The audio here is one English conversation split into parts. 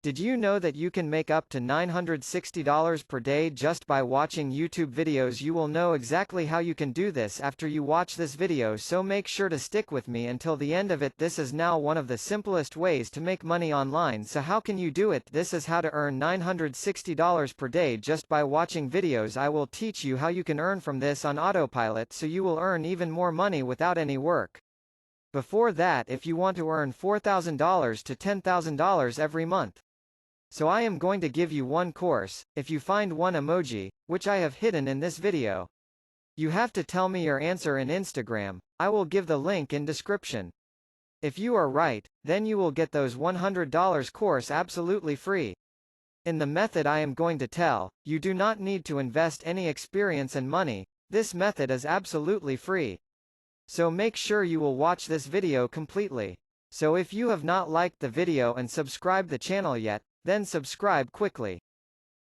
Did you know that you can make up to $960 per day just by watching YouTube videos? You will know exactly how you can do this after you watch this video, so make sure to stick with me until the end of it. This is now one of the simplest ways to make money online. So how can you do it? This is how to earn $960 per day just by watching videos. I will teach you how you can earn from this on autopilot, so you will earn even more money without any work. Before that, if you want to earn $4,000 to $10,000 every month. So I am going to give you one course. If you find one emoji, which I have hidden in this video, you have to tell me your answer in Instagram. I will give the link in description. If you are right, then you will get those $100 course absolutely free. In the method I am going to tell, you do not need to invest any experience and money. This method is absolutely free. So make sure you will watch this video completely. So if you have not liked the video and subscribed the channel yet, then subscribe quickly.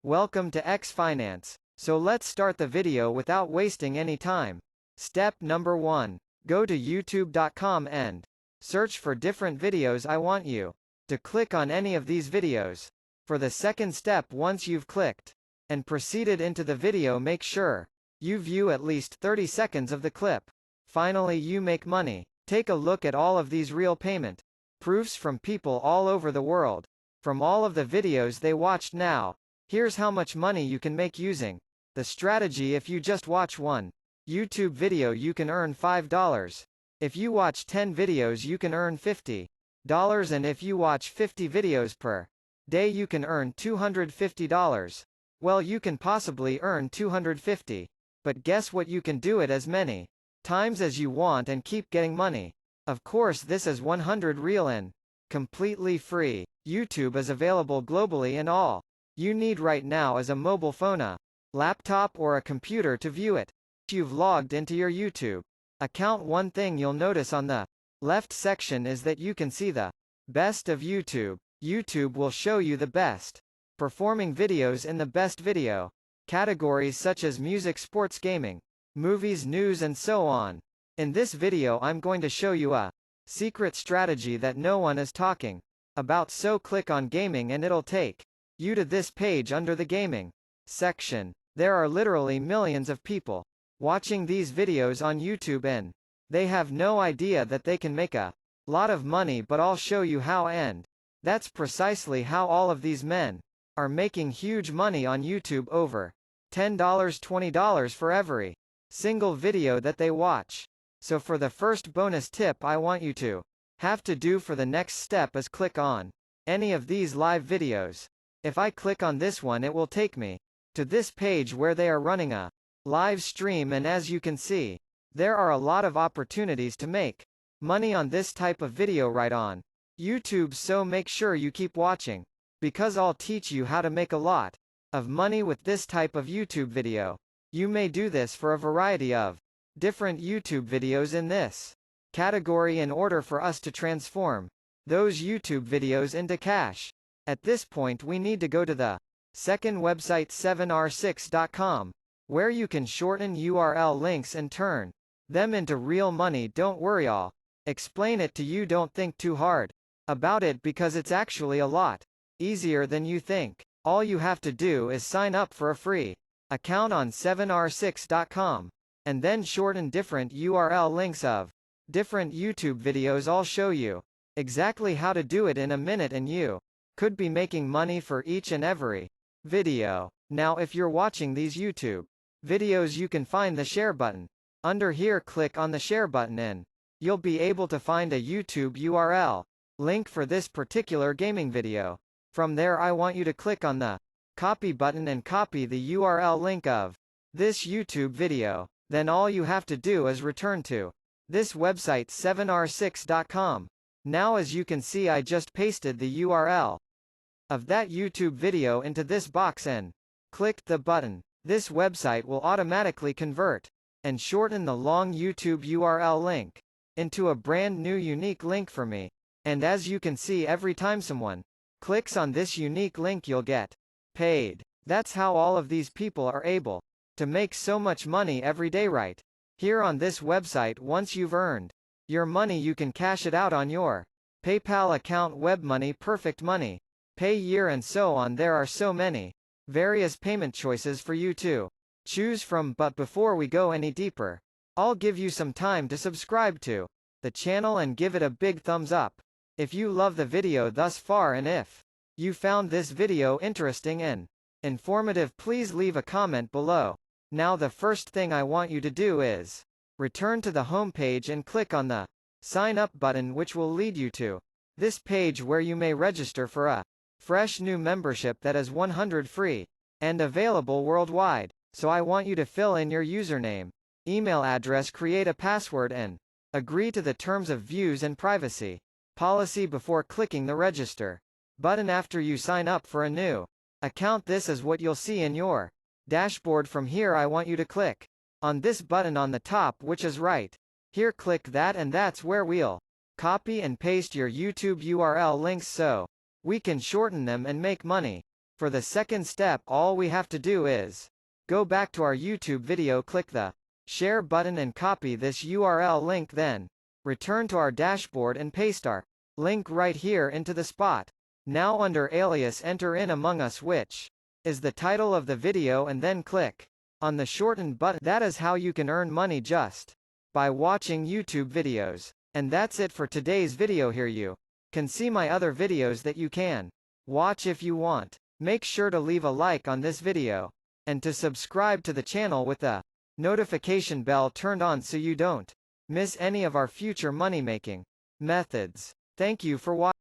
Welcome to X Finance. So let's start the video without wasting any time. Step number 1. Go to youtube.com and search for different videos. I want you to click on any of these videos. For the second step, once you've clicked and proceeded into the video, make sure you view at least 30 seconds of the clip. Finally, you make money. Take a look at all of these real payment proofs from people all over the world. From all of the videos they watched. Now, here's how much money you can make using the strategy. If you just watch one YouTube video, you can earn $5. If you watch 10 videos, you can earn $50. And if you watch 50 videos per day, you can earn $250. Well, you can possibly earn $250. But guess what? You can do it as many times as you want and keep getting money. Of course, this is 100 real and completely free. YouTube is available globally, and all you need right now is a mobile phone, a laptop, or a computer to view it. If you've logged into your YouTube account, one thing you'll notice on the left section is that you can see the best of YouTube. YouTube will show you the best performing videos in the best video categories such as music, sports, gaming, movies, news, and so on. In this video, I'm going to show you a secret strategy that no one is talking about. So click on gaming and it'll take you to this page under the gaming section. There are literally millions of people watching these videos on YouTube, and they have no idea that they can make a lot of money, but I'll show you how, and that's precisely how all of these men are making huge money on YouTube. Over $10, $20 for every single video that they watch. So for the first bonus tip, I want you to have to do for the next step is click on any of these live videos. If I click on this one, it will take me to this page where they are running a live stream, and as you can see, there are a lot of opportunities to make money on this type of video right on YouTube. So make sure you keep watching, because I'll teach you how to make a lot of money with this type of YouTube video. You may do this for a variety of different YouTube videos in this category in order for us to transform those YouTube videos into cash. At this point, we need to go to the second website, 7r6.com, where you can shorten URL links and turn them into real money. Don't worry, I'll explain it to you. Don't think too hard about it, because it's actually a lot easier than you think. All you have to do is sign up for a free account on 7r6.com, and then shorten different URL links of different YouTube videos. I'll show you exactly how to do it in a minute, and you could be making money for each and every video. Now, if you're watching these YouTube videos, you can find the share button under here. Click on the share button and you'll be able to find a YouTube URL link for this particular gaming video. From there, I want you to click on the copy button and copy the URL link of this YouTube video. Then all you have to do is return to this website, 7r6.com. Now, as you can see, I just pasted the URL of that YouTube video into this box and clicked the button. This website will automatically convert and shorten the long YouTube URL link into a brand new unique link for me. And as you can see, every time someone clicks on this unique link, you'll get paid. That's how all of these people are able to make so much money every day right here on this website. Once you've earned your money, you can cash it out on your PayPal account. WebMoney, Perfect Money pay year and so on. There are so many various payment choices for you to choose from, but before we go any deeper, I'll give you some time to subscribe to the channel and give it a big thumbs up if you love the video thus far, and if you found this video interesting and informative, please leave a comment below. Now the first thing I want you to do is return to the home page and click on the Sign Up button, which will lead you to this page where you may register for a fresh new membership that is 100% free and available worldwide. So I want you to fill in your username, email address, create a password, and agree to the terms of views and privacy policy before clicking the register button after you sign up for a new account. This is what you'll see in your dashboard. From here, I want you to click on this button on the top, which is right here. Click that, and that's where we'll copy and paste your YouTube URL links so we can shorten them and make money. For the second step, all we have to do is go back to our YouTube video, click the share button and copy this URL link, then return to our dashboard and paste our link right here into the spot. Now under alias, enter in Among Us, which is the title of the video, and then click on the shortened button. That is how you can earn money just by watching YouTube videos. And that's it for today's video. Here you can see my other videos that you can watch if you want. Make sure to leave a like on this video and to subscribe to the channel with the notification bell turned on so you don't miss any of our future money making methods. Thank you for watching.